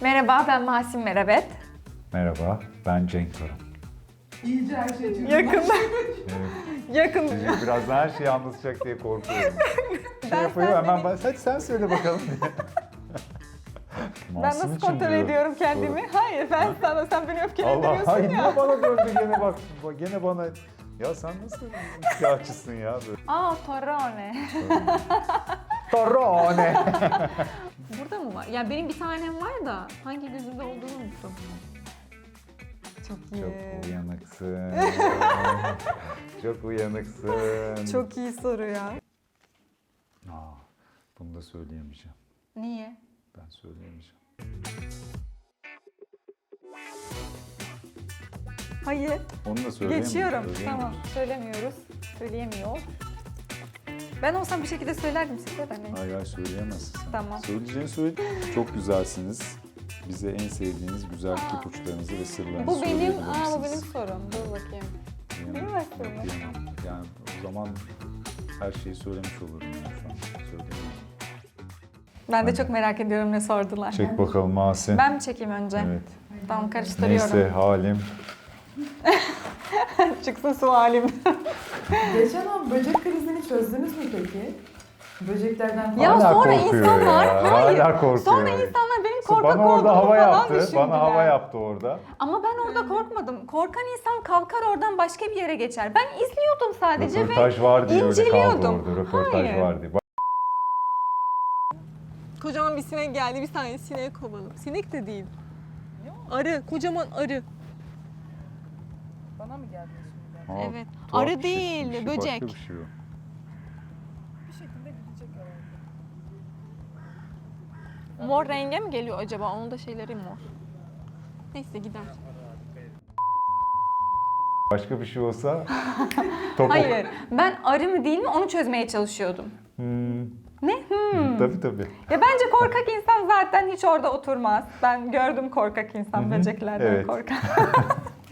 Merhaba, ben Masim Merabet. Merhaba, ben Cenk Torum. İyice her şey çıktı. Yakında. Evet. Yakın. Çünkü birazdan her şeyi anlatacak diye korkuyorum. Ben yapıyor sen hemen beni- hadi sen söyle bakalım diye. Ben Masum nasıl için kontrol diyor. ediyorum kendimi? Doğru. Hayır, ben sana, sen beni Allah, öfkelendiriyorsun hayır ya. yine bana döndü gene bak. Gene bana, ya sen nasıl üçkağıtçısın ya böyle. Torrone. Torrone. Burada mı var? Ya benim bir tanem var da hangi gözümde olduğunu unuttum. Çok iyi. Çok uyanıksın. Çok uyanıksın. Çok iyi soru ya. Aa, bunu da söyleyemeyeceğim. Niye? Ben söyleyemeyeceğim. Hayır. Onu da söyleyemeyeceğim. Geçiyorum. Tamam. Söylemiyoruz. Söyleyemiyor. Ben olsam bir şekilde söylerdim size de. Neyse. Hayır söyleyemezsin sen. Tamam. Söyleyeceğini söyle. Çok güzelsiniz. Bize en sevdiğiniz güzellik ipuçlarınızı ve sırlarınızı Bu benim, söyleyebilir bu benim misiniz? sorum. Dur bakayım. Diyemem. Diyemezsin. Yok, diyemem. Yani o zaman her şeyi söylemiş olurum yani şu an. Söyleyemem. Ben de çok merak ediyorum ne sordular. Çek bakalım Masin. Ben mi çekeyim önce? Evet. Tamam, karıştırıyorum. Neyse halim. Çıksın sualim. Geçen o böcek krizini çözdünüz mü peki? Böceklerden Ya Hala sonra korkuyor insanlar, ya, hayır. hala korkuyor. Sonra insanlar benim korkak Bana orada olduğumu hava falan yaptı. düşündüler. Bana hava yaptı orada. Ama ben orada korkmadım. Korkan insan kalkar oradan başka bir yere geçer. Ben izliyordum sadece Röportaj ve var diye öyle kaldı inceliyordum. orada. Röportaj Hayır. var diye. Kocaman bir sinek geldi. Bir saniye sineği kovalım. Sinek de değil. Arı. Kocaman arı. Bana mı geldi şimdi? Aa, Evet. tuhaf Arı bir değil, bir böcek. Başka bir şey o. Bir şekilde gidecek herhalde. Mor renge mi geliyor acaba? Onun da şeyleri mor. Neyse gider. Başka bir şey olsa topuk. Hayır. Ben arı mı değil mi onu çözmeye çalışıyordum. Ne? Tabii. Ya bence korkak insan zaten hiç orada oturmaz. Ben gördüm korkak insan, böceklerden Evet. korkak.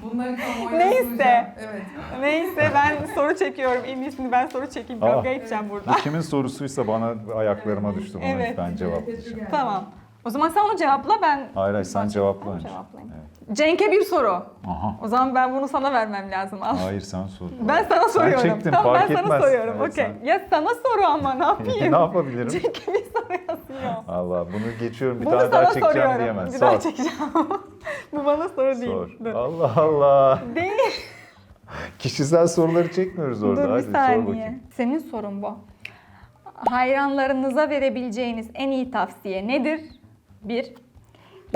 Bunları kamuoyuna Neyse. sunacağım. Evet. Neyse ben soru çekiyorum. En iyisini ben soru çekeyim. Kavga edeceğim burada. Bu kimin sorusuysa bana ayaklarıma düştü. Buna Evet. ben cevaplayacağım. Tamam. O zaman sen onu cevapla, ben... Hayır sen cevapla Ben önce. cevaplayayım. Evet. Cenk'e bir soru. Aha. O zaman ben bunu sana vermem lazım. Al. Hayır sen sor. Ben sana soruyorum. Sen çektin Tamam, fark ben sana etmez. soruyorum. Evet, Okey. sen- Ya sana soru ama ne yapayım? ne yapabilirim? Cenk'e bir soru yazıyor. Allah bunu geçiyorum bir Bunu tane sana daha çekeceğim soruyorum. diyemez. Bir Sor. daha çekeceğim. Bu bana soru değil. Sor. Dur. Allah Allah. Değil. Kişisel soruları çekmiyoruz orada. Dur bir Hadi sor saniye. bakayım. Senin sorun bu. Hayranlarınıza verebileceğiniz en iyi tavsiye nedir? 1.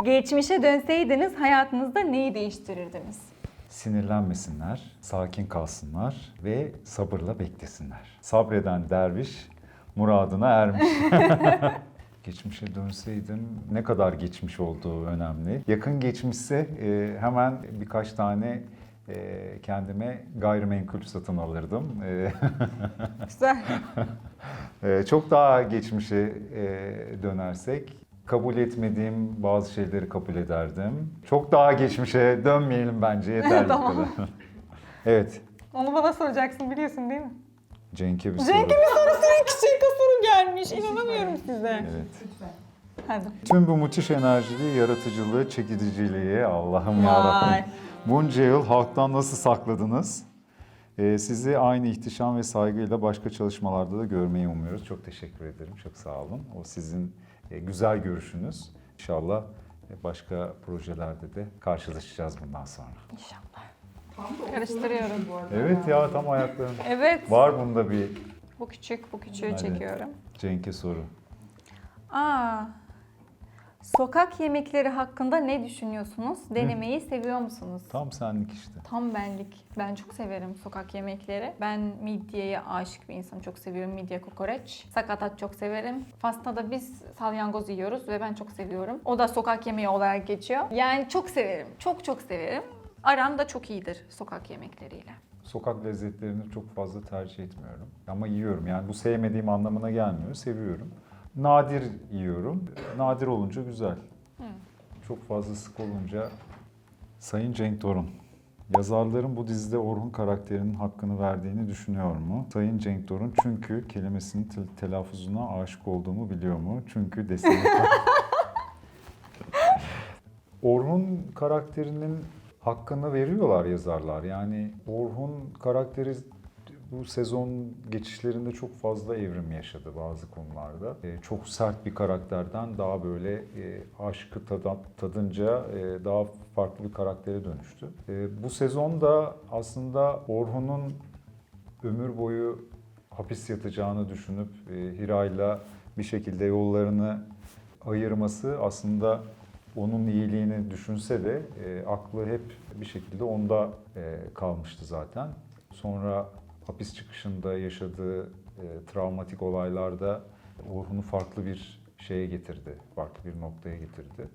Geçmişe dönseydiniz hayatınızda neyi değiştirirdiniz? Sinirlenmesinler, sakin kalsınlar ve sabırla beklesinler. Sabreden derviş muradına ermiş. Geçmişe dönseydim ne kadar geçmiş olduğu önemli. Yakın geçmişse hemen birkaç tane kendime gayrimenkul satın alırdım. Güzel. Çok daha geçmişe dönersek kabul etmediğim bazı şeyleri kabul ederdim. Çok daha geçmişe dönmeyelim bence yeter bu Tamam. kadar. Evet. Onu bana soracaksın biliyorsun değil mi? Cenk'e bir Cenk'e soru. bir soru, Cenk'e soru gelmiş. İnanamıyorum size. Evet. Lütfen. Hadi. Tüm bu müthiş enerjiliği, yaratıcılığı, çekiciliği Allah'ım Vay. yarabbim. Bunca yıl halktan nasıl sakladınız? Sizi aynı ihtişam ve saygıyla başka çalışmalarda da görmeyi umuyoruz. Çok teşekkür ederim. Çok sağ olun. O sizin güzel görüşünüz. İnşallah başka projelerde de karşılaşacağız bundan sonra. İnşallah. Tam da o Karıştırıyorum. soruydu bu arada. Evet ya tam ayaklarım. Evet. Var bunda bir Bu küçük, bu küçüğü Hadi. çekiyorum. Cenk'e soru. Sokak yemekleri hakkında ne düşünüyorsunuz? Denemeyi seviyor musunuz? Tam senlik işte. Tam benlik. Ben çok severim sokak yemekleri. Ben midyeye aşık bir insanım. Çok seviyorum midye, kokoreç. Sakatat çok severim. Fas'ta biz salyangoz yiyoruz ve ben çok seviyorum. O da sokak yemeği olarak geçiyor. Yani çok severim. Çok çok severim. Aram da çok iyidir sokak yemekleriyle. Sokak lezzetlerini çok fazla tercih etmiyorum. Ama yiyorum. Yani bu sevmediğim anlamına gelmiyor. Seviyorum. Nadir yiyorum. Nadir olunca güzel. Çok fazla sık olunca... Sayın Cenk Torun, yazarların bu dizide Orhun karakterinin hakkını verdiğini düşünüyor mu? Sayın Cenk Torun, çünkü kelimesinin telaffuzuna aşık olduğumu biliyor mu? Çünkü deseni... Orhun karakterinin hakkını veriyorlar yazarlar. Yani Orhun karakteri bu sezon geçişlerinde çok fazla evrim yaşadı bazı konularda. Çok sert bir karakterden daha böyle aşkı tadınca daha farklı bir karaktere dönüştü. Bu sezonda aslında Orhun'un ömür boyu hapis yatacağını düşünüp Hira'yla bir şekilde yollarını ayırması aslında onun iyiliğini düşünse de aklı hep bir şekilde onda kalmıştı zaten. Sonra hapis çıkışında yaşadığı travmatik olaylarda Orhun'u farklı bir şeye getirdi, farklı bir noktaya getirdi.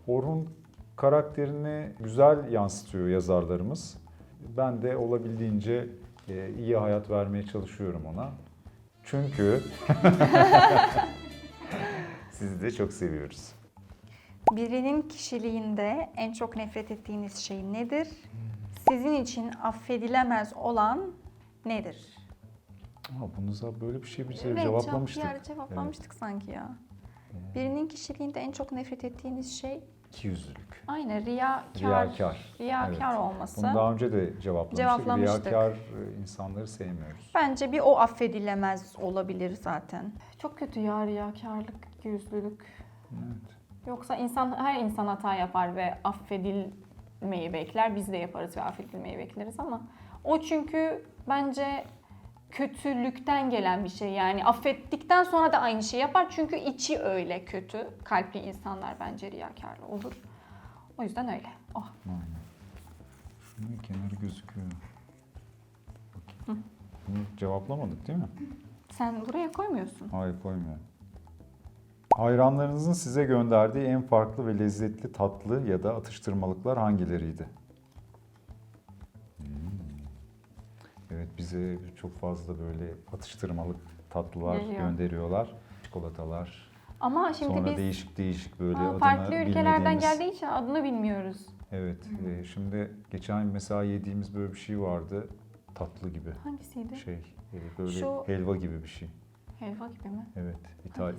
Orhun karakterini güzel yansıtıyor yazarlarımız. Ben de olabildiğince iyi hayat vermeye çalışıyorum ona. Çünkü sizi de çok seviyoruz. Birinin kişiliğinde en çok nefret ettiğiniz şey nedir? Sizin için affedilemez olan nedir? Bunu böyle bir şey Evet, cevaplamıştık. cevaplamıştık sanki ya. Birinin kişiliğinde en çok nefret ettiğiniz şey İkiyüzlülük. aynen riyakar Evet. olması. Bunu daha önce de Cevaplamıştık. Riyakar insanları sevmiyoruz. Bence bir o affedilemez olabilir zaten. Çok kötü ya riyakarlık, ikiyüzlülük. Evet. Yoksa her insan hata yapar ve affedilmeyi bekler. Biz de yaparız ve affedilmeyi bekleriz ama o çünkü bence kötülükten gelen bir şey. Yani affettikten sonra da aynı şeyi yapar. Çünkü içi öyle kötü. Kalpli insanlar bence riyakarlı olur. O yüzden öyle. Oh. Aynen. Şunun kenarı gözüküyor. Bakayım. Bunu cevaplamadık değil mi? Sen buraya koymuyorsun. Hayır, koymuyorum. Hayranlarınızın size gönderdiği en farklı ve lezzetli tatlı ya da atıştırmalıklar hangileriydi? Evet, bize çok fazla böyle atıştırmalık tatlılar Geliyor. gönderiyorlar. Çikolatalar. Ama şimdi Sonra biz değişik böyle farklı adını ülkelerden bilmediğimiz- geldiği için adını bilmiyoruz. Evet, şimdi geçen mesela yediğimiz böyle bir şey vardı. Tatlı gibi. Hangisiydi? Böyle Şu- helva gibi bir şey. Helva gibi mi? Evet,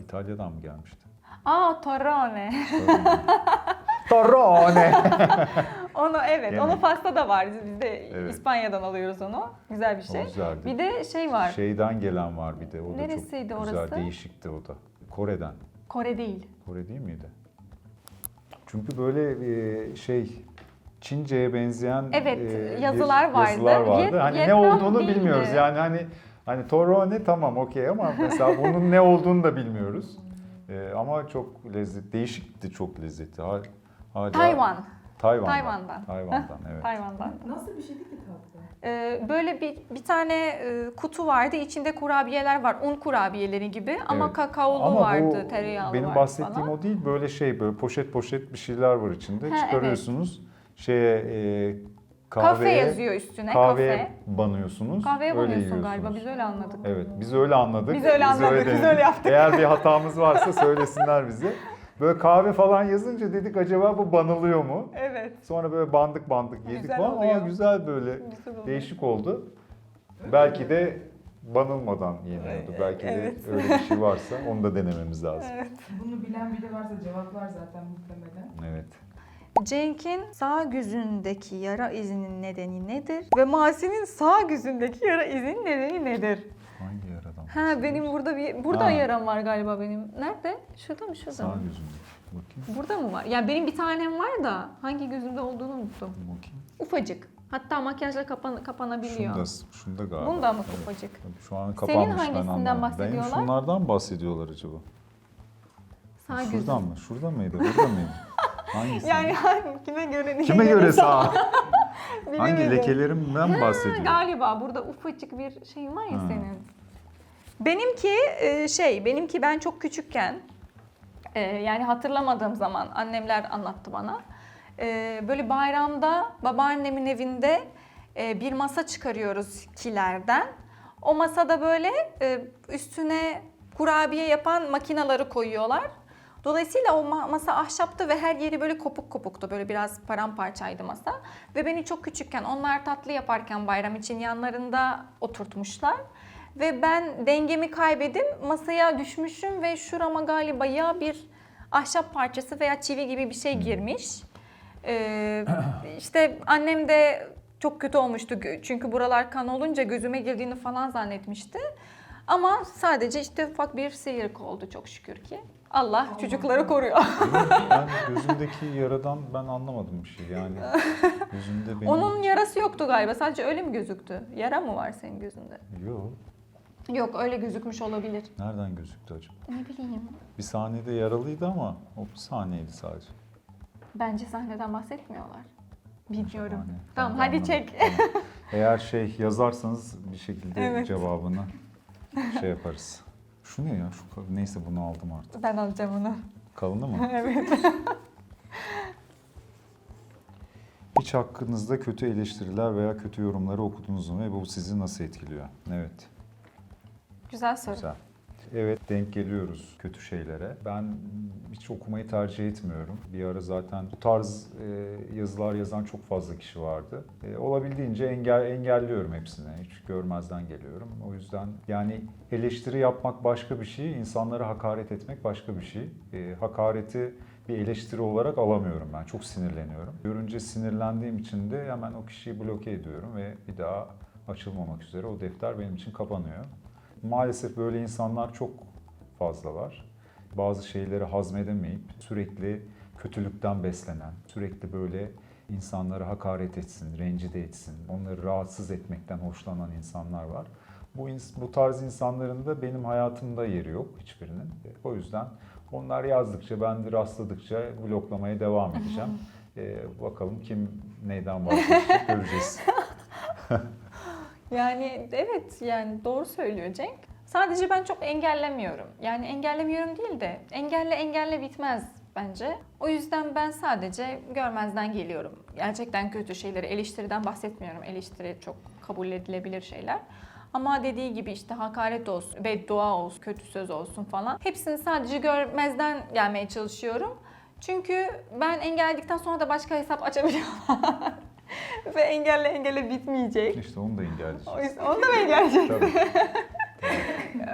İtalya'dan mı gelmişti? Aa, torrone. Torrone! Onu evet, Yemek. onu pastada var. Biz de Evet. İspanya'dan alıyoruz onu. Güzel bir şey. O güzeldi. Bir de şey var. Şeyden gelen var bir de. O da Neresiydi çok orası? güzel, değişikti o da. Kore'den. Kore değil. Kore değil miydi? Çünkü böyle Çince'ye benzeyen Evet, bir yazılar vardı. yazılar vardı. Hani ne Vietnam olduğunu değildi. bilmiyoruz. Yani hani Torrone tamam okey ama mesela bunun ne olduğunu da bilmiyoruz. Ama çok lezzetli, değişikti, çok lezzetli. Hala Tayvan. Tayvan'dan, evet. Tayvan'dan. Nasıl bir şeydi ki tatlı? Böyle bir tane kutu vardı. İçinde kurabiyeler var. Un kurabiyeleri gibi ama Evet. kakaolu Ama vardı, tereyağlı benim vardı bahsettiğim falan. o değil. Böyle poşet bir şeyler var içinde. Ha, Çıkarıyorsunuz. Kafe yazıyor üstüne. Kahveye Kafe. banıyorsunuz. Kahveye öyle banıyorsun yiyorsunuz. galiba. Biz öyle anladık. Evet, biz öyle anladık. Biz öyle anladık, biz öyle yaptık. Eğer bir hatamız varsa söylesinler bize. Böyle kahve falan yazınca dedik acaba bu banılıyor mu? Evet. Sonra böyle bandık yedik Güzel falan. oluyor. Ama güzel böyle Güzel oluyor. değişik oldu. Belki de banılmadan yeniyordu. Belki Evet. de öyle bir şey varsa onu da denememiz lazım. Evet. Bunu bilen biri varsa cevaplar zaten muhtemelen. Evet. Cenk'in sağ gözündeki yara izinin nedeni nedir? Ve Masi'nin sağ gözündeki yara izinin nedeni nedir? Hangi yaradan? Ha, benim burada Ha. yaram var galiba benim. Nerede? Şurada mı? Şurada Sağ mı? gözümdeki. Bakayım. Burada mı var? Yani benim bir tanem var da hangi gözümde olduğunu unuttum. Bakayım. Ufacık. Hatta makyajla kapanabiliyor. Şunda galiba. Bunda mı Evet. ufacık? Şu an kapanmış, ben hangisinden anlamadım. bahsediyorlar? Benim şunlardan bahsediyorlar acaba? Sağ gözüm. Şuradan mı? Şurada mıydı? Burada mıydı? Hangisi? Yani kime göre neye Kime göre sağ? Hangi Bilemedim. lekelerimden mi bahsediyor? Galiba burada ufacık bir şeyin var ya Ha. senin. Benimki ben çok küçükken yani hatırlamadığım zaman annemler anlattı bana. Böyle bayramda babaannemin evinde bir masa çıkarıyoruz kilerden. O masada böyle üstüne kurabiye yapan makinaları koyuyorlar. Dolayısıyla o masa ahşaptı ve her yeri böyle kopuk kopuktu. Böyle biraz paramparçaydı masa. Ve beni çok küçükken onlar tatlı yaparken bayram için yanlarında oturtmuşlar. Ve ben dengemi kaybedip masaya düşmüşüm ve şurama galiba ya bir ahşap parçası veya çivi gibi bir şey girmiş. İşte annem de çok kötü olmuştu çünkü buralar kan olunca gözüme girdiğini falan zannetmişti. Ama sadece işte ufak bir sıyrık oldu çok şükür ki. Allah çocukları koruyor. Ben gözümdeki yaradan ben anlamadım bir şey yani. Gözümde benim... Onun yarası yoktu galiba. Sadece öyle mi gözüktü? Yara mı var senin gözünde? Yok. Yok, öyle gözükmüş olabilir. Nereden gözüktü acaba? Ne bileyim. Bir sahnede yaralıydı ama o bir sahneydi sadece. Bence sahneden bahsetmiyorlar. Bilmiyorum. Sahne. Tamam, Ben de hadi anlamadım. çek. Tamam. Eğer yazarsanız bir şekilde Evet. cevabını yaparız. Şu ne ya? Neyse bunu aldım artık. Ben alacağım onu. Kalını mı? Evet. Hiç hakkınızda kötü eleştiriler veya kötü yorumları okudunuz mu ve bu sizi nasıl etkiliyor? Evet. Güzel soru. Güzel. Evet, denk geliyoruz kötü şeylere. Ben hiç okumayı tercih etmiyorum. Bir ara zaten bu tarz yazılar yazan çok fazla kişi vardı. Olabildiğince engelliyorum hepsini. Hiç görmezden geliyorum. O yüzden yani eleştiri yapmak başka bir şey, insanlara hakaret etmek başka bir şey. Hakareti bir eleştiri olarak alamıyorum ben. Çok sinirleniyorum. Görünce sinirlendiğim için de hemen o kişiyi bloke ediyorum ve bir daha açılmamak üzere o defter benim için kapanıyor. Maalesef böyle insanlar çok fazla var. Bazı şeyleri hazmedemeyip sürekli kötülükten beslenen, sürekli böyle insanlara hakaret etsin, rencide etsin, onları rahatsız etmekten hoşlanan insanlar var. Bu tarz insanların da benim hayatımda yeri yok hiçbirinin. O yüzden onlar yazdıkça, ben de rastladıkça bloklamaya devam edeceğim. Bakalım kim neyden vazgeçecek göreceğiz. Yani evet, yani doğru söylüyor Cenk. Sadece ben çok engellemiyorum. Yani engellemiyorum değil de engelle bitmez bence. O yüzden ben sadece görmezden geliyorum. Gerçekten kötü şeyleri, eleştiriden bahsetmiyorum. Eleştiri çok kabul edilebilir şeyler. Ama dediği gibi işte hakaret olsun, beddua olsun, kötü söz olsun falan. Hepsini sadece görmezden gelmeye çalışıyorum. Çünkü ben engelledikten sonra da başka hesap açabiliyorlar. Ve engelle bitmeyecek. İşte onu da O engelleyeceğiz. yüzden onu da mı engelleyeceksin? Tabii.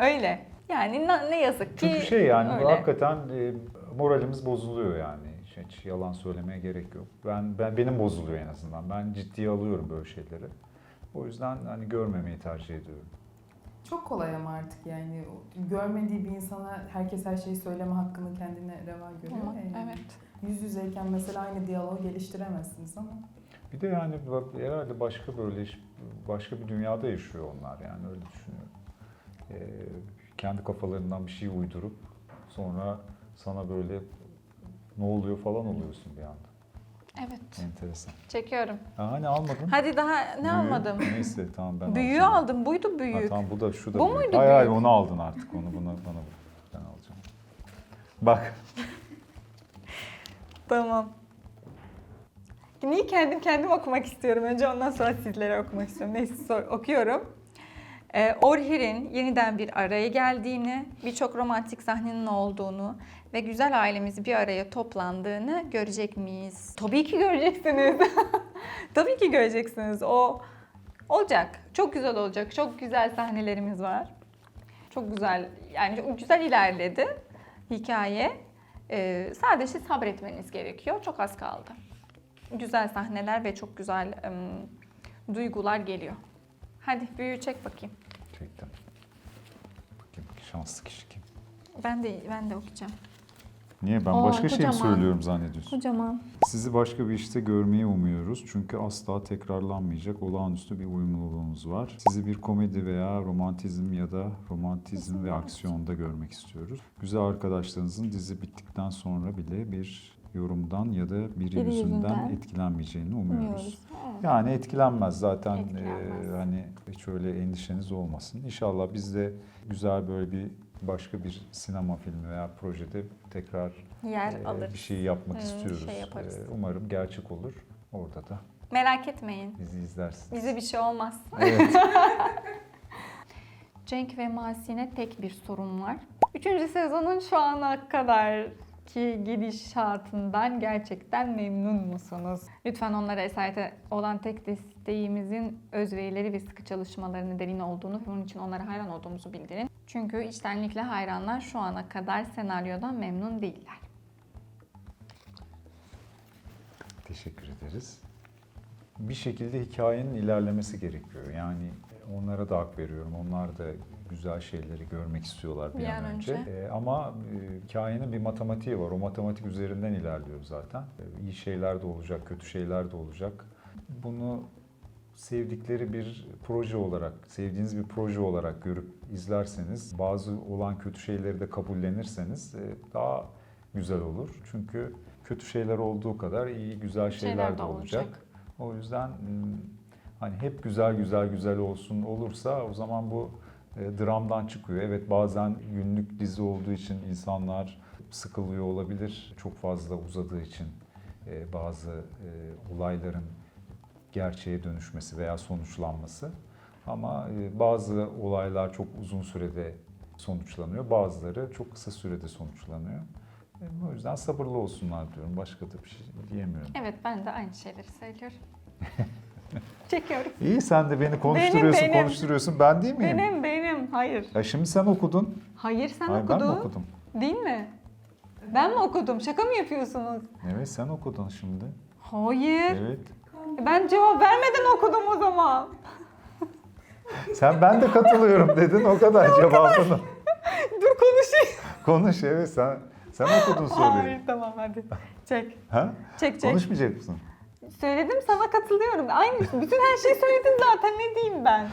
Öyle. Yani ne yazık ki Çünkü yani öyle. hakikaten moralimiz bozuluyor yani. Hiç yalan söylemeye gerek yok. Benim bozuluyor en azından. Ben ciddiye alıyorum böyle şeyleri. O yüzden hani görmemeyi tercih ediyorum. Çok kolay ama artık yani görmediği bir insana herkes her şeyi söyleme hakkını kendine reva görüyor. Ama, Yani evet. yüz yüzeyken mesela aynı diyaloğu geliştiremezsiniz ama. Bir de yani herhalde başka bir dünyada yaşıyor onlar yani öyle düşünüyorum. Kendi kafalarından bir şey uydurup sonra sana böyle ne oluyor falan oluyorsun bir anda. Evet. Enteresan. Çekiyorum. Hani almadın? Hadi daha ne Büyüğü. almadım? Neyse tamam ben Büyüğü alacağım. aldım. Buydu Ha, büyük. tamam bu da şu da Bu büyük. muydu Hayır büyük? onu aldın artık onu bana bırak. Ben alacağım. Bak. Tamam. Niye kendim okumak istiyorum? Önce ondan sonra sizlere okumak istiyorum. Neyse okuyorum. Orhir'in yeniden bir araya geldiğini, birçok romantik sahnenin olduğunu ve güzel ailemiz bir araya toplandığını görecek miyiz? Tabii ki göreceksiniz. Tabii ki göreceksiniz. O olacak. Çok güzel olacak. Çok güzel sahnelerimiz var. Çok güzel, yani çok güzel ilerledi hikaye. Sadece sabretmeniz gerekiyor. Çok az kaldı. Güzel sahneler ve çok güzel duygular geliyor. Hadi büyüğü çek bakayım. Çektim. Bakayım şanslı kişi kim? Ben de okuyacağım. Niye? Ben Oo, başka şey mi kocaman. söylüyorum zannediyorsun? Kocaman. Sizi başka bir işte görmeyi umuyoruz. Çünkü asla tekrarlanmayacak olağanüstü bir uyumluluğunuz var. Sizi bir komedi veya romantizm ve aksiyonda görmek istiyoruz. Güzel arkadaşlarınızın dizi bittikten sonra bile bir yorumdan ya da biri yüzünden etkilenmeyeceğini umuyoruz. Evet. Yani etkilenmez zaten. Etkilenmez. Hani hiç öyle endişeniz olmasın. İnşallah biz de güzel böyle başka bir sinema filmi veya projede tekrar Yer alır. bir şey yapmak Bir istiyoruz. şey yaparız. Umarım gerçek olur. Orada da Merak etmeyin. bizi izlersiniz. Bize bir şey olmaz. Evet. Cenk ve Masin'e tek bir sorun var. 3. sezonun şu ana kadarki gidişatından gerçekten memnun musunuz? Lütfen onlara esarete olan tek desteğimizin özverileri ve sıkı çalışmaları nedeniyle olduğunu ve bunun için onlara hayran olduğumuzu bildirin. Çünkü içtenlikle hayranlar şu ana kadar senaryodan memnun değiller. Teşekkür ederiz. Bir şekilde hikayenin ilerlemesi gerekiyor. Yani onlara da hak veriyorum. Onlar da güzel şeyleri görmek istiyorlar bir an önce. Ama hikayenin bir matematiği var. O matematik üzerinden ilerliyor zaten. İyi şeyler de olacak, kötü şeyler de olacak. Bunu sevdikleri bir proje olarak, sevdiğiniz bir proje olarak görüp izlerseniz, bazı olan kötü şeyleri de kabullenirseniz daha güzel olur. Çünkü kötü şeyler olduğu kadar iyi, güzel şeyler de olacak. O yüzden hani hep güzel olursa o zaman bu dramdan çıkıyor. Evet, bazen günlük dizi olduğu için insanlar sıkılıyor olabilir. Çok fazla uzadığı için bazı olayların gerçeğe dönüşmesi veya sonuçlanması. Ama bazı olaylar çok uzun sürede sonuçlanıyor. Bazıları çok kısa sürede sonuçlanıyor. O yüzden sabırlı olsunlar diyorum. Başka da bir şey diyemiyorum. Evet, ben de aynı şeyleri söylüyorum. Çekiyorum. İyi, sen de beni konuşturuyorsun. Ben değil miyim? Benim. Hayır. Ya şimdi sen okudun. Hayır, sen Hayır, okudun. ben mi okudum? Değil mi? Ben mi okudum? Şaka mı yapıyorsunuz? Evet, sen okudun şimdi. Hayır. Evet. Ben cevap vermeden okudum o zaman. Sen ben de katılıyorum dedin, o kadar cevabını. Dur konuşayım. Konuş, evet, sen okudun soruyu. Hayır, tamam hadi. Çek. Ha? Çek. Konuşmayacak mısın? Söyledim, sana katılıyorum. Aynı, bütün her şeyi söyledin zaten, ne diyeyim ben?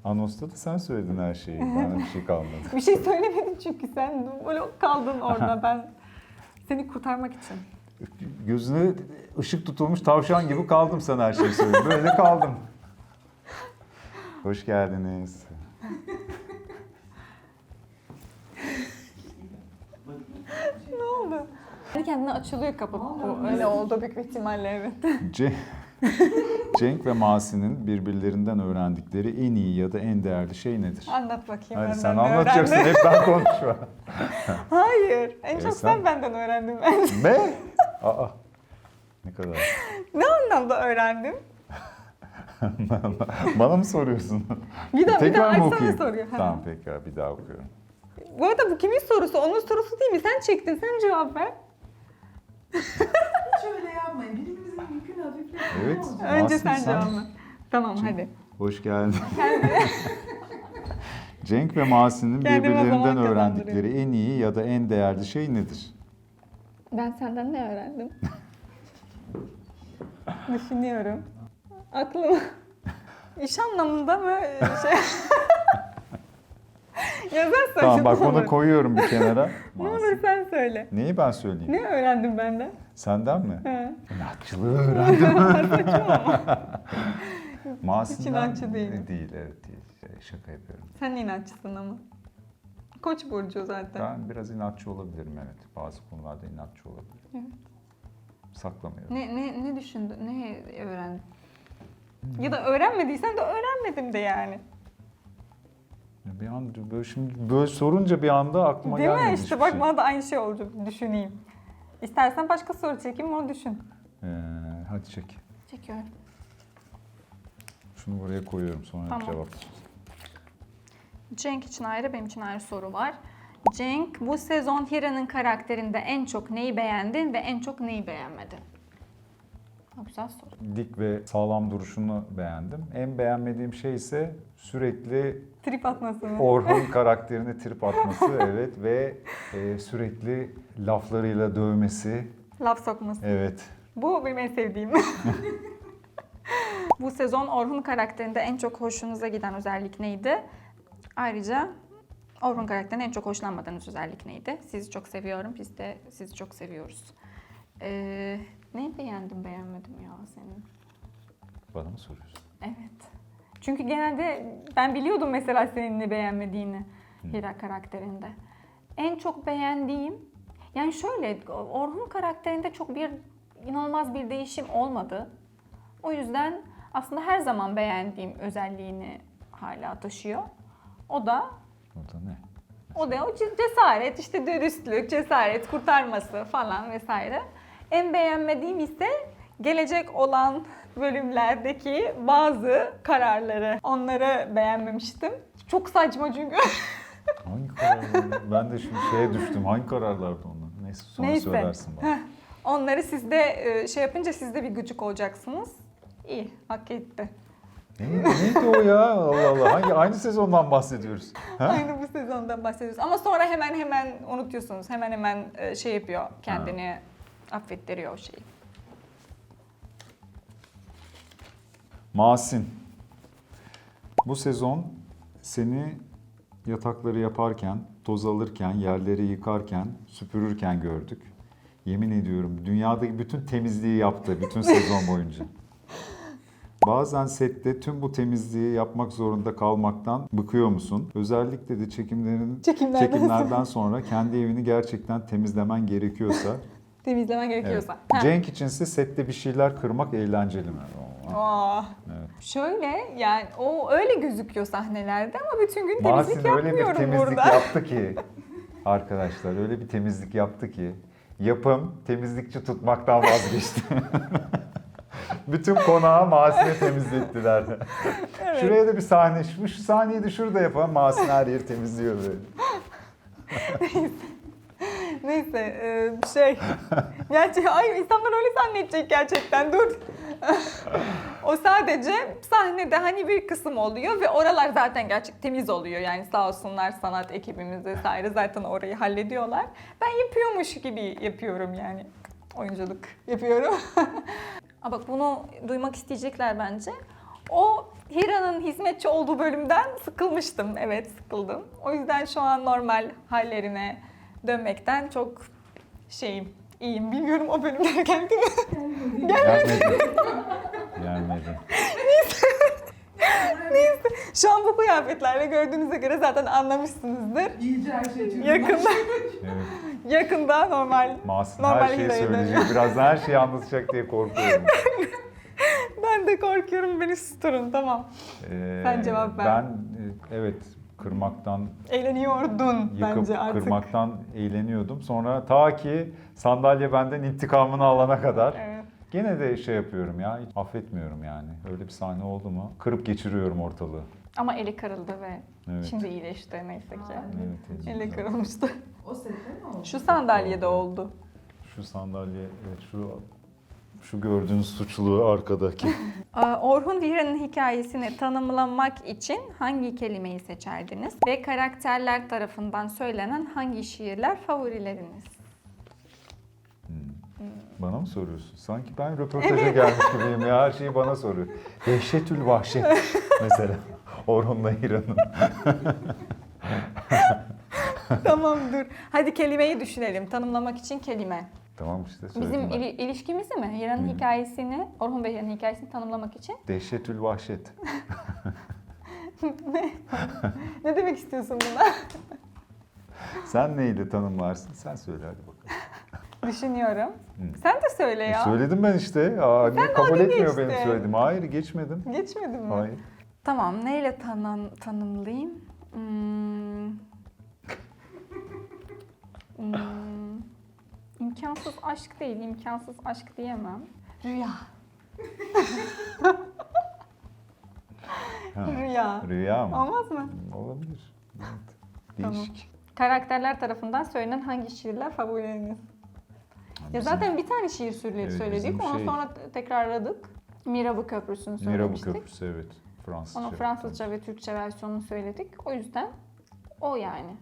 Anons'ta da sen söyledin her şeyi. Bana bir şey kalmadı. Bir şey söylemedin çünkü sen böyle kaldın orada, ben seni kurtarmak için. Gözüne ışık tutulmuş tavşan gibi kaldım, sen her şeyi söyledin. Böyle kaldım. Hoş geldiniz. Ne oldu? Kendine açılıyor kapı. Bu öyle oldu büyük bir ihtimalle, evet. Cenk ve Masi'nin birbirlerinden öğrendikleri en iyi ya da en değerli şey nedir? Anlat bakayım. Hadi benden sen ne anlatacaksın, öğrendin? hep ben konuşma. Hayır. En çok sen- sen benden öğrendin bence. Ne? Aa, ne kadar? Ne anlamda öğrendim? Bana mı soruyorsun? Bir daha Tekrar mı Aysel okuyayım? soruyor. Ha. Tamam, tekrar bir daha okuyorum. Bu arada bu kimin sorusu? Onun sorusu değil mi? Sen çektin, sen cevap ver. Hiç öyle yapmayın. Birbirimizin yükünü hafifletin. Evet. Ne olacak? Önce Masum, sen sen- cevap ver. Tamam hadi. Hoş geldin. Cenk ve Masi'nin Kendime zaman birbirlerinden kazandırıyorum. öğrendikleri en iyi ya da en değerli şey nedir? Ben senden ne öğrendim? Düşünüyorum. Aklıma iş anlamında mı şey yazarsan Tamam, bak ne onu olur. koyuyorum bir kenara. Ne olur sen söyle. Neyi ben söyleyeyim? Ne öğrendin benden? Senden mi? He. İnatçılığı öğrendim. Saçma. Masi'nden inatçı değilim. Değil, evet değil. Şaka yapıyorum. Sen inatçısın ama. Koç burcu zaten. Ben biraz inatçı olabilirim, evet. Bazı konularda inatçı olabilirim. Evet. Saklamıyorum. Ne düşündün? Ne öğrendin? Ya da öğrenmediysen de öğrenmedim de yani. Bir an böyle şimdi böyle sorunca bir anda aklıma Değil gelmedi mi? İşte hiçbir bak şey. bana da aynı şey olacak. Düşüneyim. İstersen başka soru çekeyim, onu düşün. Hadi çek. Çekiyorum. Şunu buraya koyuyorum, sonra Tamam. cevap. Cenk için ayrı, benim için ayrı soru var. Cenk, bu sezon Hira'nın karakterinde en çok neyi beğendin ve en çok neyi beğenmedin? Ha, güzel soru. Dik ve sağlam duruşunu beğendim. En beğenmediğim şey ise sürekli Trip atması mı? Orhun karakterine trip atması, evet, ve sürekli laflarıyla dövmesi, Laf sokması. evet. Bu benim en sevdiğim. Bu sezon Orhun karakterinde en çok hoşunuza giden özellik neydi? Ayrıca Orhun karakterinde en çok hoşlanmadığınız özellik neydi? Sizi çok seviyorum, biz de sizi çok seviyoruz. Neyi beğendim, beğenmedim ya senin? Bana mı soruyorsun? Evet. Çünkü genelde ben biliyordum mesela senin ne beğenmediğini Hira karakterinde. En çok beğendiğim, yani şöyle, Orhun karakterinde çok inanılmaz bir değişim olmadı. O yüzden aslında her zaman beğendiğim özelliğini hala taşıyor. O da O ne? o cesaret, işte dürüstlük, cesaret, kurtarması falan vesaire. En beğenmediğim ise gelecek olan bölümlerdeki bazı kararları. Onları beğenmemiştim. Çok saçma çünkü. Hangi kararlar? Ben de şimdi şeye düştüm. Hangi kararlardı onlar? Neyse, sonra Neyse. söylersin bana. Onları siz de şey yapınca siz de bir gıcık olacaksınız. İyi, hak etti. Neydi o ya? Allah Allah. Aynı sezondan bahsediyoruz. Ha? Aynı bu sezondan bahsediyoruz. Ama sonra hemen unutuyorsunuz. Hemen şey yapıyor, kendini affettiriyor o şeyi. Masin. Bu sezon seni yatakları yaparken, toz alırken, yerleri yıkarken, süpürürken gördük. Yemin ediyorum dünyadaki bütün temizliği yaptı bütün sezon boyunca. Bazen sette tüm bu temizliği yapmak zorunda kalmaktan bıkıyor musun? Özellikle de çekimlerden sonra kendi evini gerçekten temizlemen gerekiyorsa. Temizlemen gerekiyorsa. Evet. Ha. Cenk içinse sette bir şeyler kırmak eğlenceli mi? Aa. Evet. Şöyle yani o öyle gözüküyor sahnelerde ama bütün gün Mahsin temizlik öyle bir yapmıyorum temizlik burada. yaptı ki arkadaşlar öyle bir temizlik yaptı ki yapım temizlikçi tutmaktan vazgeçti. Bütün konağı Mahsin'e temizlettiler. Evet. Şuraya da bir sahne, şu sahneyi de şurada yapalım. Mahsin her yeri temizliyor böyle. Neyse gerçi ay insanlar öyle zannedecek gerçekten dur. O sadece sahnede hani bir kısım oluyor ve oralar zaten gerçek temiz oluyor. Yani sağ olsunlar sanat ekibimiz vesaire zaten orayı hallediyorlar. Ben yapıyormuş gibi yapıyorum yani. Oyunculuk yapıyorum. Ama bak bunu duymak isteyecekler bence. O Hira'nın hizmetçi olduğu bölümden sıkılmıştım. Evet sıkıldım. O yüzden şu an normal hallerine dönmekten çok iyiyim. Bilmiyorum o bölümler geldi mi? Gelmedi. Gelmedi. Neyse. Şu an bu kıyafetlerle gördüğünüze göre zaten anlamışsınızdır. İyice her şey çözülmüş. Yakında, Evet. yakında normal Mahsin Normal her şeyi Hira'yı söyleyecek. Birazdan her şeyi anlatacak diye korkuyorum. ben de korkuyorum beni susturun tamam. Sen cevap ver. Ben evet kırmaktan Eğleniyordun yıkıp bence artık. kırmaktan eğleniyordum. Sonra ta ki sandalye benden intikamını alana kadar Evet. gene de şey yapıyorum ya. Hiç affetmiyorum yani. Öyle bir sahne oldu mu? Kırıp geçiriyorum ortalığı. Ama eli kırıldı ve Evet. şimdi iyileşti neyse ki. Evet, Eli kırılmıştı. O sette mi oldu? Şu sandalyede oldu. Şu sandalye, evet şu gördüğünüz suçlu arkadaki. Orhun Hira'nın hikayesini tanımlamak için hangi kelimeyi seçerdiniz? Ve karakterler tarafından söylenen hangi şiirler favorileriniz? Bana mı soruyorsun? Sanki ben röportaja gelmiş gibiyim ya. Her şeyi bana soruyor. Dehşetül vahşet mesela. Orhun'la Hira'nın. Tamam dur. Hadi kelimeyi düşünelim. Tanımlamak için kelime. Tamam işte Bizim söyledim ben. ilişkimizi mi? Hira'nın hikayesini, Orhun ve Hira'nın hikayesini tanımlamak için. Dehşetül vahşet. Ne demek istiyorsun buna? Sen neyle tanımlarsın? Sen söyle hadi bakalım. Düşünüyorum. Sen de söyle ya. Söyledim ben işte. Niye kabul dalga etmiyor geçtin. benim söylediğimi? Hayır geçmedim. Geçmedi mi? Hayır. Tamam, neyle tanımlayayım? İmkansız aşk değil, imkansız aşk diyemem. Rüya. Ha, Rüya. Rüya mı? Olmaz mı? Olabilir. Evet. Tamam. Değişik. Karakterler tarafından söylenen hangi şiirler favorileriniz? Ya Bizim zaten bir tane şiir Evet, söyledik, bizim ondan sonra tekrarladık. Mirabu Köprüsü'nü Mirabu söylemiştik. Köprüsü evet. Fransızca. Onun Fransızca ve Türkçe versiyonunu söyledik. O yüzden o yani.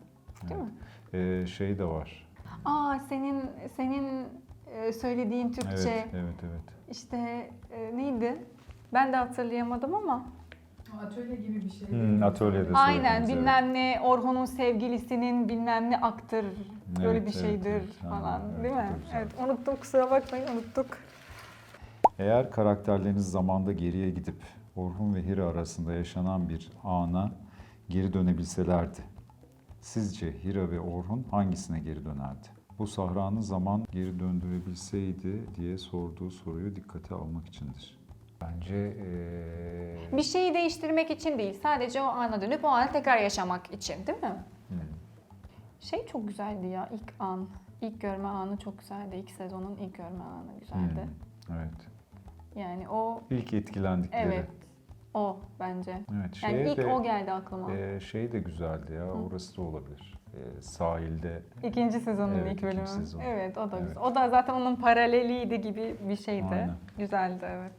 Değil mi? Şey de var. Senin söylediğin Türkçe Evet. işte neydi? Ben de hatırlayamadım ama. Atölye gibi bir şey. Atölyede Aynen söylediniz, evet. bilmem ne Orhun'un sevgilisinin bilmem ne aktır böyle Evet, bir şeydir evet. falan Ha, değil mi? evet, güzel. Evet unuttum kusura bakmayın unuttuk. Eğer karakterleriniz zamanda geriye gidip Orhun ve Hira arasında yaşanan bir ana geri dönebilselerdi, sizce Hira ve Orhun hangisine geri dönerdi? Bu Sahra'nın zaman geri döndürebilseydi diye sorduğu soruyu dikkate almak içindir. Bence Bir şeyi değiştirmek için değil sadece o ana dönüp o anı tekrar yaşamak için değil mi? Şey çok güzeldi ya ilk an. İlk görme anı çok güzeldi. İlk sezonun ilk görme anı güzeldi. Evet. Yani o İlk etkilendikleri. evet o bence. Evet. Yani ilk o geldi aklıma. Şey de güzeldi ya. Orası da olabilir. sahilde. İkinci sezonun Evet, ilk bölümü. ikinci sezon. Evet, o da Evet. güzel. O da zaten onun paraleliydi gibi bir şeydi. Aynen. Güzeldi, evet.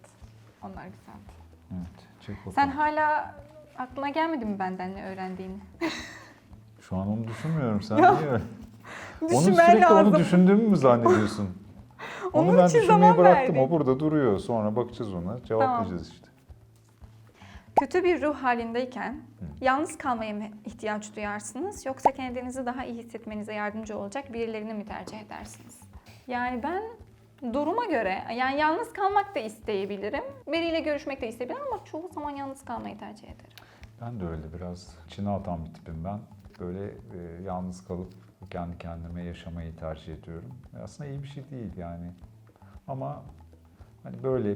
Onlar güzeldi. Evet, çek bakalım. Sen hala aklına gelmedi mi benden ne öğrendiğini? Şu an onu düşünmüyorum. Sen Ya, niye öyle? Onu Düşünmen sürekli lazım. onu düşündüğümü mü zannediyorsun? Onun Onu ben için düşünmeyi zaman bıraktım. verdik. O burada duruyor. Sonra bakacağız ona. Cevaplayacağız işte. Kötü bir ruh halindeyken yalnız kalmaya mı ihtiyaç duyarsınız yoksa kendinizi daha iyi hissetmenize yardımcı olacak birilerini mi tercih edersiniz? Yani ben duruma göre yani yalnız kalmak da isteyebilirim. Biriyle görüşmek de isteyebilirim ama çoğu zaman yalnız kalmayı tercih ederim. Ben de öyle biraz içine atan bir tipim ben. Böyle yalnız kalıp kendi kendime yaşamayı tercih ediyorum. Aslında iyi bir şey değil yani. Ama hani böyle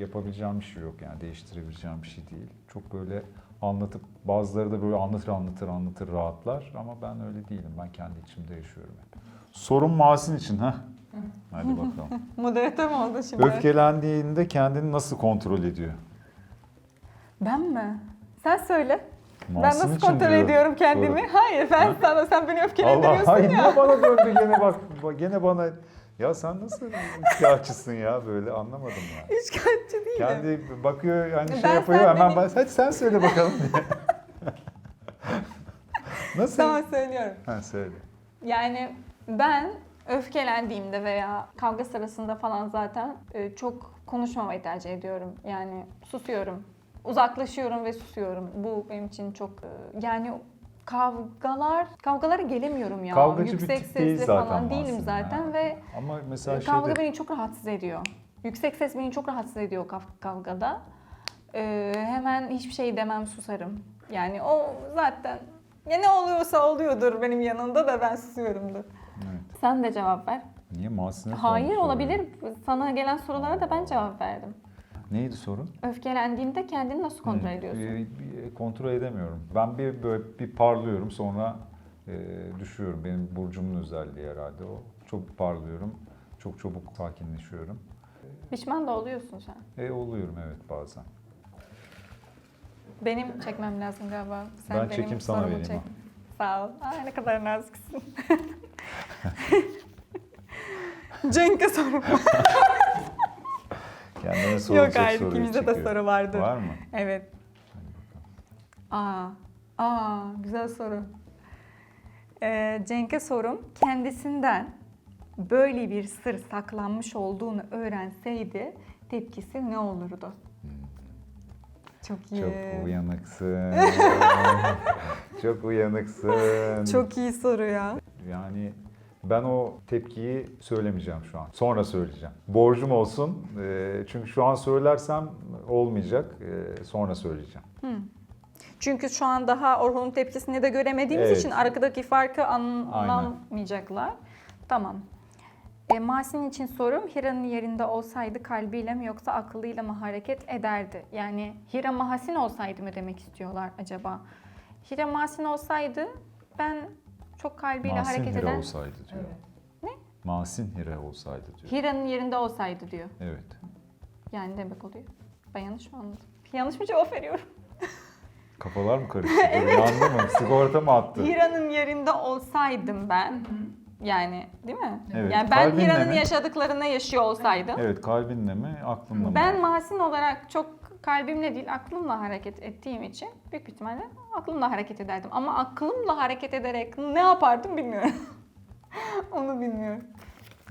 yapabileceğim bir şey yok yani değiştirebileceğim bir şey değil. Çok böyle anlatıp bazıları da böyle anlatır rahatlar ama ben öyle değilim. Ben kendi içimde yaşıyorum hep. Sorun Masin için ha. Hadi bakalım. Moderatör mü oldu şimdi? Öfkelendiğinde kendini nasıl kontrol ediyor? Ben mi? Sen söyle. Ben Masin nasıl için kontrol diyor ediyorum kendimi? soru. Hayır, ben Ha? sen beni Allah öfkelendiriyorsun hayır ya. niye bana döndü gene bak gene bana ya sen nasıl üçkağıtçısın ya böyle anlamadım ya. Üçkağıtçı değilim. Kendi bakıyor yani şey Ben yapıyor sen hemen beni- hadi sen söyle bakalım diye. Nasıl? Tamam, söylüyorum. Ha söyle. Yani ben öfkelendiğimde veya kavga sırasında falan zaten çok konuşmamayı tercih ediyorum. Yani susuyorum. Uzaklaşıyorum ve susuyorum. Bu benim için çok yani kavgalara gelemiyorum ya. Kavgacı Yüksek bir tip değil sesle zaten falan değilim Mahsun zaten ya. ve Ama mesela kavga şeyde beni çok rahatsız ediyor. Yüksek ses beni çok rahatsız ediyor kavgada. Hemen hiçbir şey demem, susarım. Yani o zaten ya ne oluyorsa oluyordur benim yanımda da ben susuyorumdur. evet. Sen de cevap ver. Niye Mahsin'e Hayır, sormuş olabilir. oluyor? Sana gelen sorulara da ben cevap verdim. Neydi sorun? Öfkelendiğinde kendini nasıl kontrol ediyorsun? Kontrol edemiyorum. Ben böyle bir parlıyorum sonra düşüyorum. Benim burcumun özelliği herhalde o. Çok parlıyorum. Çok çabuk sakinleşiyorum. Pişman da oluyorsun sen. Oluyorum evet bazen. Benim çekmem lazım galiba. Sen Ben benim çekeyim, sana sorumu vereyim çek. ha. Sağ ol. Ay ne kadar naziksin. Cenk'e soru. Kendine Yok soracak hayır, soruyu ikimizde de çekiyor. soru vardır. Var mı? Evet. Güzel soru. Cenk'e sorum. Kendisinden böyle bir sır saklanmış olduğunu öğrenseydi tepkisi ne olurdu? Çok iyi. Çok uyanıksın. Çok uyanıksın. Çok iyi soru ya. Yani ben o tepkiyi söylemeyeceğim şu an. Sonra söyleyeceğim. Borcum olsun. Çünkü şu an söylersem olmayacak. Sonra söyleyeceğim. Çünkü şu an daha Orhun'un tepkisini de göremediğimiz Evet. için arkadaki farkı anlamayacaklar. Tamam. Masin için sorum, Hira'nın yerinde olsaydı kalbiyle mi yoksa aklıyla mı hareket ederdi? Yani Hira Masin olsaydı mı demek istiyorlar acaba? Hira Masin olsaydı ben çok kalbiyle Masin hareket Hira eden... olsaydı diyor. Evet. Ne? Masin Hira olsaydı diyor. Hira'nın yerinde olsaydı diyor. Evet. Yani demek oluyor. Ben yanlış mı anladım? Yanlış mı cevap veriyorum? Kafalar mı karıştı? Uyandı mı? Sigorta mı attı? Hira'nın yerinde olsaydım ben... Yani değil mi? Evet, Yani ben kalbinle Hira'nın mi? yaşadıklarını yaşıyor olsaydım. Evet, kalbinle mi, aklınla mı? Ben Masin olarak çok kalbimle değil aklımla hareket ettiğim için büyük bir ihtimalle aklımla hareket ederdim. Ama aklımla hareket ederek ne yapardım bilmiyorum. Onu bilmiyorum.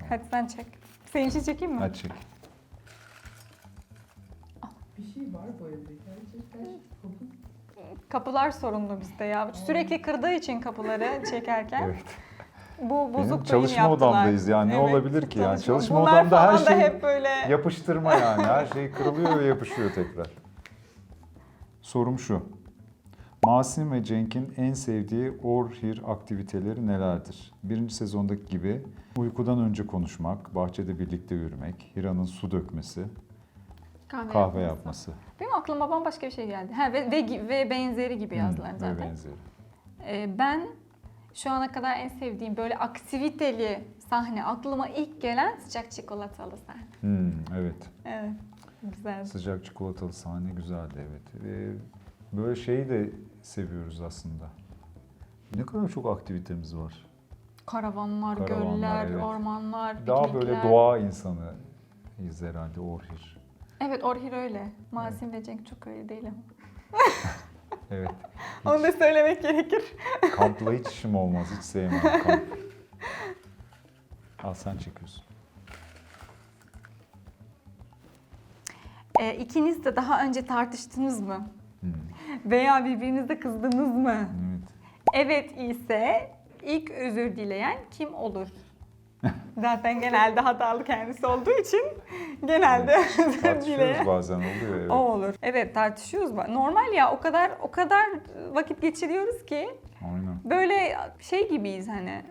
Hadi sen çek. Senin için çekeyim mi? Hadi çek. Bir şey var bu evde gerçekten. Kapılar sorunlu bizde ya. Sürekli kırdığı için kapıları çekerken. Evet. Bu bozuk Benim beyin çalışma yaptılar. odamdayız yani. Ne olabilir ki yani? Çalışma Bunlar odamda her falan da şey hep böyle... yapıştırma yani. Her şey kırılıyor ve yapışıyor tekrar. Sorum şu. Masin ve Cenk'in en sevdiği Orhir aktiviteleri nelerdir? Birinci sezondaki gibi uykudan önce konuşmak, bahçede birlikte yürümek, Hira'nın su dökmesi, kahve yapması. Benim aklıma bambaşka bir şey geldi. Ha, ve benzeri gibi yazdılar Ve zaten. benzeri. Ben şu ana kadar en sevdiğim böyle aktiviteli sahne aklıma ilk gelen sıcak çikolatalı sahne. Evet. Evet, güzel. Sıcak çikolatalı sahne güzeldi evet. Böyle şeyi de seviyoruz aslında. Ne kadar çok aktivitemiz var. Karavanlar, Karavanlar, göller, evet. ormanlar, Daha böyle piknikler. doğa insanıyız herhalde Orhir. Evet, Orhir öyle. Masim ve Cenk çok öyle değil ama. Evet. Onu da söylemek gerekir. Kampla hiç işim olmaz. Hiç sevmem kamp. Al sen çekiyorsun. İkiniz de daha önce tartıştınız mı? Hmm, Veya birbirinize kızdınız mı? evet. Evet ise ilk özür dileyen kim olur? Zaten genelde hatalı kendisi olduğu için genelde özür Tartışıyoruz dileyen bazen oluyor. Evet. o olur. Evet, tartışıyoruz. Normal ya, o kadar vakit geçiriyoruz ki Aynen. böyle şey gibiyiz hani.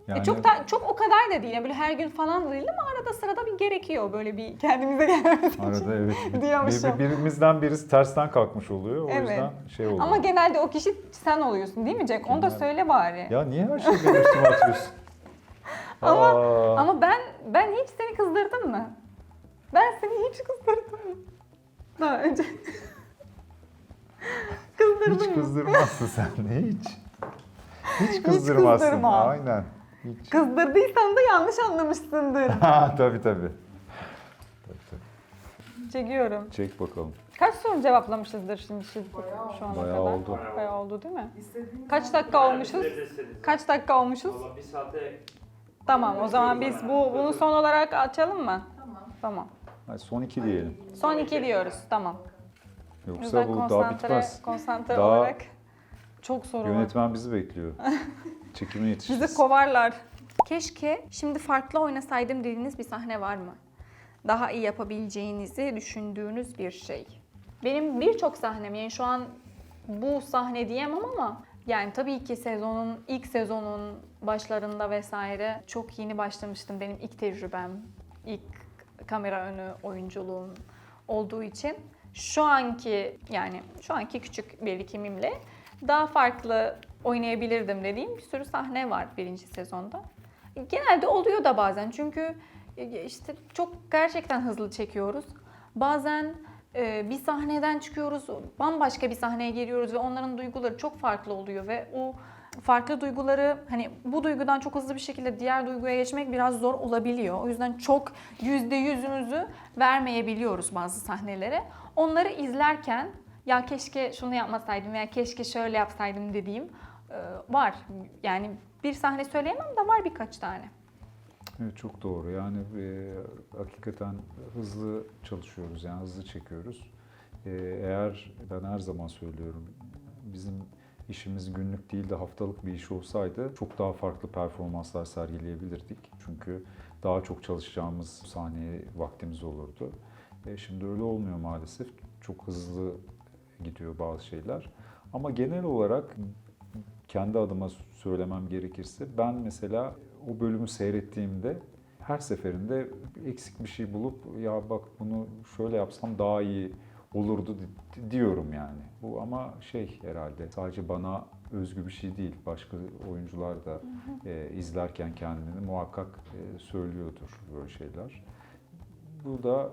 Yani Çok o kadar da değil. Yani böyle her gün falan da değil ama arada sırada bir gerekiyor böyle bir kendimize gelmemiz için. arada evet. Diyormuşum. Birimizden birisi tersten kalkmış oluyor. O Evet. yüzden şey oluyor. Ama genelde o kişi sen oluyorsun değil mi Cenk? Onu da Genel- söyle bari. Ya niye her şeyi benim üstüme atıyorsun? Aa, Ama ben hiç seni kızdırdım mı? Ben seni hiç kızdırdım mı? Daha önce. Kızdırdım hiç mı? kızdırmazsın sen de hiç. Hiç kızdırmazsın. kızdırmam. Aynen. Hiç. Kızdırdıysam da yanlış anlamışsındır. Ha, tabii. Tabii. Çekiyorum. Çek bakalım. Kaç soru cevaplamışızdır şimdi şu ana Bayağı kadar? oldu. Bayağı oldu değil mi? İstediğiniz Kaç zaman- dakika olmuşuz? Kaç? Kaç dakika olmuşuz? Valla bir saate Tamam, o zaman biz bunu son olarak açalım mı? Tamam. Tamam. Hadi son 2 diyelim. Son 2 diyoruz. Tamam. Yoksa Güzel bu daha bitmez. konsantre Daha olarak çok soru var. Yönetmen bizi bekliyor. Çekime yetişiriz. Bizi kovarlar. Keşke şimdi farklı oynasaydım dediğiniz bir sahne var mı? Daha iyi yapabileceğinizi düşündüğünüz bir şey. Benim birçok sahnem, yani şu an bu sahne diyemem ama yani tabii ki ilk sezonun başlarında vesaire çok yeni başlamıştım. Benim ilk tecrübem, ilk kamera önü oyunculuğum olduğu için şu anki küçük birikimimle daha farklı oynayabilirdim dediğim bir sürü sahne var birinci sezonda. Genelde oluyor da bazen çünkü işte çok gerçekten hızlı çekiyoruz. Bazen bir sahneden çıkıyoruz, bambaşka bir sahneye geliyoruz ve onların duyguları çok farklı oluyor ve o farklı duyguları hani bu duygudan çok hızlı bir şekilde diğer duyguya geçmek biraz zor olabiliyor. O yüzden çok %100'ümüzü vermeyebiliyoruz bazı sahnelere. Onları izlerken ya keşke şunu yapmasaydım veya keşke şöyle yapsaydım dediğim var. Yani bir sahne söyleyemem de var birkaç tane. Evet, çok doğru. Yani hakikaten hızlı çalışıyoruz, yani hızlı çekiyoruz. Eğer ben her zaman söylüyorum, bizim işimiz günlük değil de haftalık bir iş olsaydı çok daha farklı performanslar sergileyebilirdik. Çünkü daha çok çalışacağımız sahneye vaktimiz olurdu. Şimdi öyle olmuyor maalesef. Çok hızlı gidiyor bazı şeyler. Ama genel olarak kendi adıma söylemem gerekirse ben mesela o bölümü seyrettiğimde her seferinde eksik bir şey bulup ya bak bunu şöyle yapsam daha iyi olurdu diyorum yani. Bu ama herhalde sadece bana özgü bir şey değil. Başka oyuncular da izlerken kendini muhakkak söylüyordur böyle şeyler. Bu da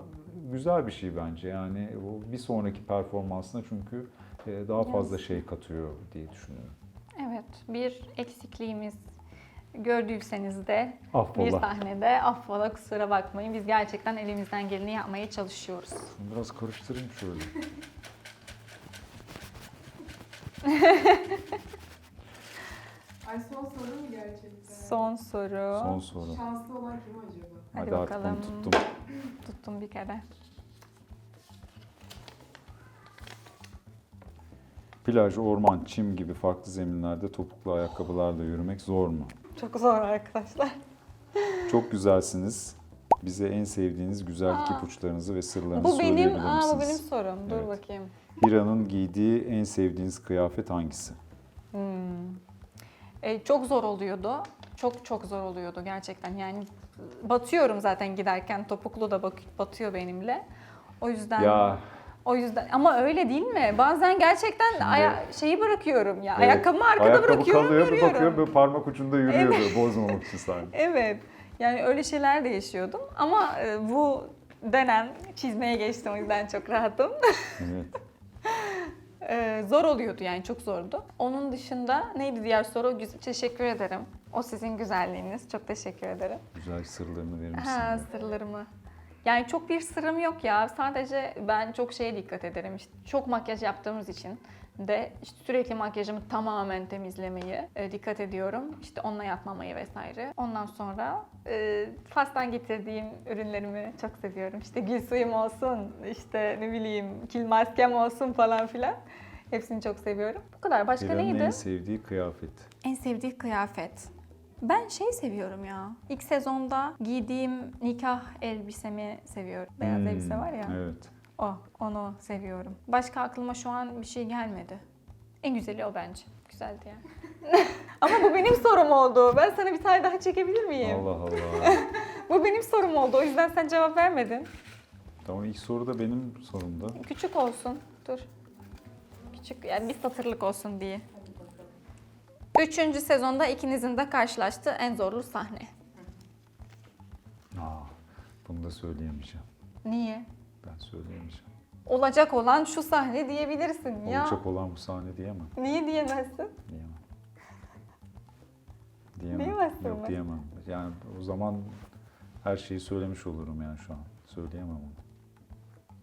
güzel bir şey bence. Yani o bir sonraki performansına çünkü daha fazla şey katıyor diye düşünüyorum. Evet, bir eksikliğimiz gördüyseniz de bir Affola. sahnede affola, kusura bakmayın. Biz gerçekten elimizden geleni yapmaya çalışıyoruz. Biraz karıştırayım şöyle. Ay son soru mu gerçekten? Son soru. Son soru. Şanslı olan kim acaba? Hadi artık bakalım. onu tuttum. Tuttum bir kere. Plaj, orman, çim gibi farklı zeminlerde topuklu ayakkabılarla yürümek zor mu? Çok zor arkadaşlar. Çok güzelsiniz. Bize en sevdiğiniz güzellik ipuçlarınızı ve sırlarınızı Bu benim, söyleyebilir misiniz? bu benim sorum. Dur Evet. bakayım. Hira'nın giydiği en sevdiğiniz kıyafet hangisi? Çok zor oluyordu. Çok zor oluyordu gerçekten. Yani batıyorum zaten giderken. Topuklu da batıyor benimle. O yüzden Ya ama öyle değil mi? Bazen gerçekten Şimdi- şeyi bırakıyorum ya. evet, Ayakkabımı arkada ayakkabı bırakıyorum, kalıyor, bir yürüyorum. bakıyor böyle parmak ucunda yürüyor Evet. böyle bozmamak için sadece. Evet. Yani öyle şeyler de yaşıyordum. Ama bu dönem çizmeye geçtim, o yüzden çok rahatım. Evet. Zor oluyordu yani, çok zordu. Onun dışında neydi diğer soru? Teşekkür ederim. O sizin güzelliğiniz. Çok teşekkür ederim. Güzel sırlarını verir misin? Ha, diye. sırlarımı. Yani çok bir sırrım yok ya. Sadece ben çok şeye dikkat ederim. İşte çok makyaj yaptığımız için de işte sürekli makyajımı tamamen temizlemeyi dikkat ediyorum. İşte onunla yatmamayı vesaire. Ondan sonra Fas'tan getirdiğim ürünlerimi çok seviyorum. İşte gül suyum olsun, işte ne bileyim kil maskem olsun falan filan. Hepsini çok seviyorum. Bu kadar. Başka Dilan'ın neydi? en sevdiği kıyafet. En sevdiği kıyafet. Ben şey seviyorum ya. İlk sezonda giydiğim nikah elbisemi seviyorum. Beyaz elbise var ya. Evet. Onu seviyorum. Başka aklıma şu an bir şey gelmedi. En güzeli o bence. Güzeldi yani. Ama bu benim sorum oldu. Ben sana bir tane daha çekebilir miyim? Allah Allah. Bu benim sorum oldu. O yüzden sen cevap vermedin. Tamam, ilk soru da benim sorumda. Küçük olsun. Dur. Küçük, yani bir satırlık olsun diye. 3. sezonda ikinizin de karşılaştığı en zorlu sahne. Bunu da söyleyemeyeceğim. Niye? Ben söyleyemeyeceğim. Olacak olan şu sahne diyebilirsin ya. Olacak olan bu sahne diyemem. Niye diyemezsin? Diyemem. Diyemem. Diyemezsin Yok mi? diyemem. Yani o zaman her şeyi söylemiş olurum yani şu an. Söyleyemem onu.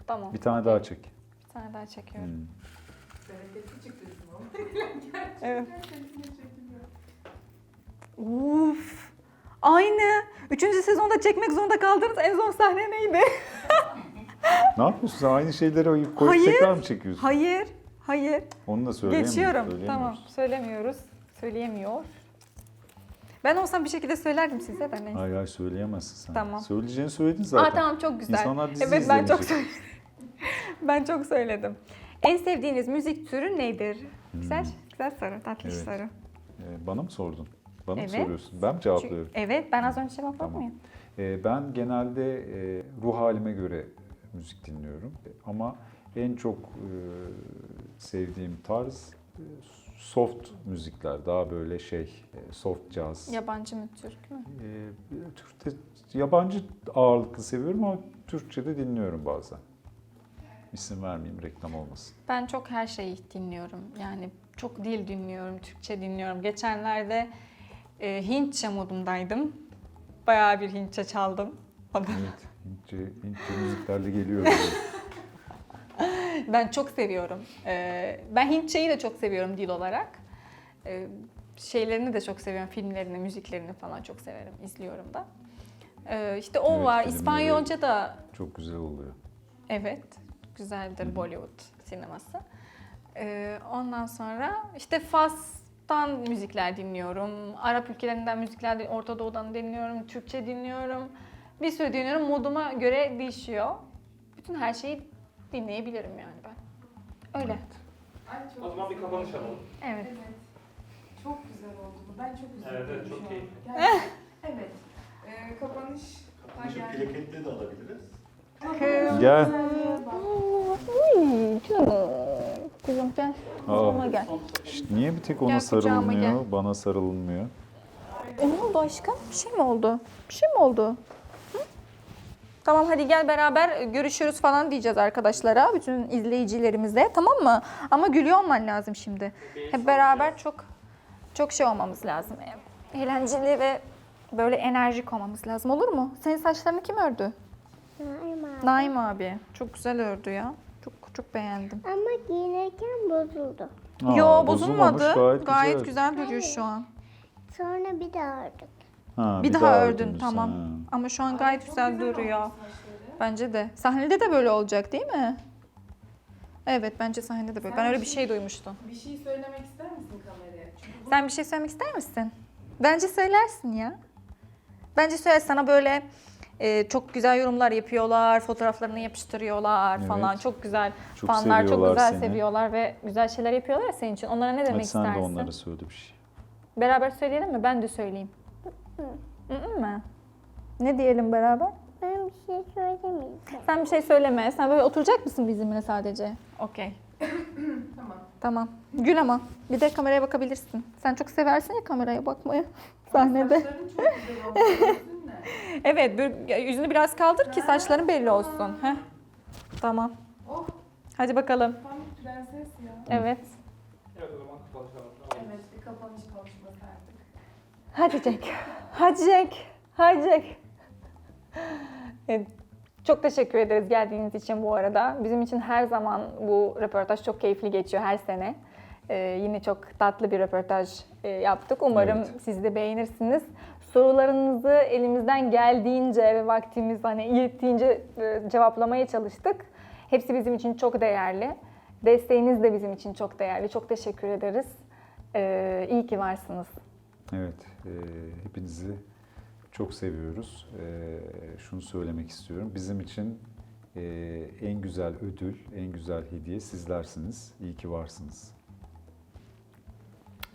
Tamam. Bir tane daha çek. Bir tane daha çekiyorum. Bereketli çıktı şu an. Evet. Gerçekten çekiliyor. Uf. Aynı. 3. sezonda çekmek zorunda kaldığınız en zor sahne neydi? Ne yapıyorsun sen? Aynı şeyleri koyup Hayır. tekrar mı çekiyorsun? Hayır. Hayır. Onu da söyleyemiyoruz. Geçiyorum. söyleyemiyoruz. Tamam. Söylemiyoruz. Söyleyemiyor. Ben olsam bir şekilde söylerdim size de neyse. Hayır hayır söyleyemezsin sen. Tamam. Söyleyeceğini söyledin zaten. Tamam, çok güzel. İnsanlar dizi Evet, ben çok izlemeyecek. söyledim. Ben çok söyledim. En sevdiğiniz müzik türü nedir? Güzel, güzel soru, tatlı Evet. soru. Bana mı sordun? Bana Evet. mı soruyorsun? Ben mi cevaplıyorum? Evet, ben az önce cevapladım Tamam. ya. Ben genelde ruh halime göre müzik dinliyorum. Ama en çok sevdiğim tarz soft müzikler. Daha böyle soft jazz. Yabancı mı, Türk mü? Türkçe, yabancı ağırlıklı seviyorum ama Türkçe de dinliyorum bazen. İsim vermeyeyim, reklam olmasın. Ben çok her şeyi dinliyorum. Yani çok dil dinliyorum, Türkçe dinliyorum. Geçenlerde Hintçe modundaydım. Bayağı bir Hintçe çaldım. Evet, Hintçe müziklerle geliyor. Ben çok seviyorum. Ben Hintçeyi de çok seviyorum dil olarak. Şeylerini de çok seviyorum. Filmlerini, müziklerini falan çok severim. İzliyorum da. İşte o Evet, var. filmleri- İspanyolca da Çok güzel oluyor. evet. Güzeldir Hı. Bollywood sineması. Ondan sonra işte Fas'tan müzikler dinliyorum. Arap ülkelerinden müzikler, Orta Doğu'dan dinliyorum. Türkçe dinliyorum. Bir sürü dinliyorum. Moduma göre değişiyor. Bütün her şeyi dinleyebilirim yani ben. Öyle. Ay çok O zaman bir kapanış alalım. Evet. Evet. Çok güzel oldu bu. Ben çok güzel Evet, evet, oldum çok şu an. keyifli. Gerçekten. Evet. Kapanış. Şu plaketleri de alabiliriz. Gel. Kuzum gel. Aa. Kucağıma gel. Şşt, niye bir tek ona Gel kucağıma sarılmıyor, bana sarılmıyor? Ne oldu aşkım? Bir şey mi oldu? Bir şey mi oldu? Hı? Tamam, hadi gel beraber görüşürüz falan diyeceğiz arkadaşlara. Bütün izleyicilerimize, tamam mı? Ama gülüyor olman lazım şimdi. Hep beraber çok şey olmamız lazım. Eğlenceli ve böyle enerjik olmamız lazım, olur mu? Senin saçlarını kim ördü? Naim abi. Çok güzel ördü ya. Çok beğendim. Ama giyinirken bozuldu. Yo, bozulmamış, bozulmadı. gayet güzel duruyor şu an. Sonra bir daha ördük. Ha, Bir daha ördün, ördünüz, tamam. ha. Ama şu an gayet güzel duruyor. Bence de. Sahnede de böyle olacak değil mi? Evet, bence sahnede de böyle. Ben öyle bir şey duymuştum. Bir şey söylemek ister misin kameraya? Çünkü bu Sen bir şey söylemek ister misin? Bence söylersin ya. Bence söyler, sana böyle çok güzel yorumlar yapıyorlar, fotoğraflarını yapıştırıyorlar Evet. falan. Çok güzel. Çok Fanlar çok seviyorlar güzel seni. seviyorlar ve güzel şeyler yapıyorlar ya senin için. Onlara ne demek Hadi sen istersin? de onlara söyle bir şey. Beraber söyleyelim mi? Ben de söyleyeyim. Hı mı? Ne diyelim beraber? Ben bir şey söylemeyeceğim. Sen bir şey söyleme. Sen böyle oturacak mısın bizimle sadece? Okey. tamam. Tamam. Gül ama. Bir de kameraya bakabilirsin. Sen çok seversin ya kameraya bakmayı. Sahnede. Saçların çok güzel oldu. Gördün mü? Evet. Yüzünü biraz kaldır ki saçların belli olsun. Heh. Tamam. Oh. Hadi bakalım. Pamuk prenses ya. Evet. Evet o zaman kapanış alalım. Evet, bir kapanış konuşması artık. Hadi Cenk. Hadi Cenk. Hadi Cenk. Evet, çok teşekkür ederiz geldiğiniz için bu arada. Bizim için her zaman bu röportaj çok keyifli geçiyor her sene. Yine çok tatlı bir röportaj yaptık. Umarım Evet. siz de beğenirsiniz. Sorularınızı elimizden geldiğince ve vaktimiz hani yettiğince cevaplamaya çalıştık. Hepsi bizim için çok değerli. Desteğiniz de bizim için çok değerli. Çok teşekkür ederiz. İyi ki varsınız. Evet, hepinizi çok seviyoruz. Şunu söylemek istiyorum. Bizim için en güzel ödül, en güzel hediye sizlersiniz. İyi ki varsınız.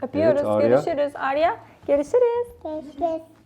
Öpüyoruz. Evet, Arya. Görüşürüz. Arya, görüşürüz. Görüşürüz.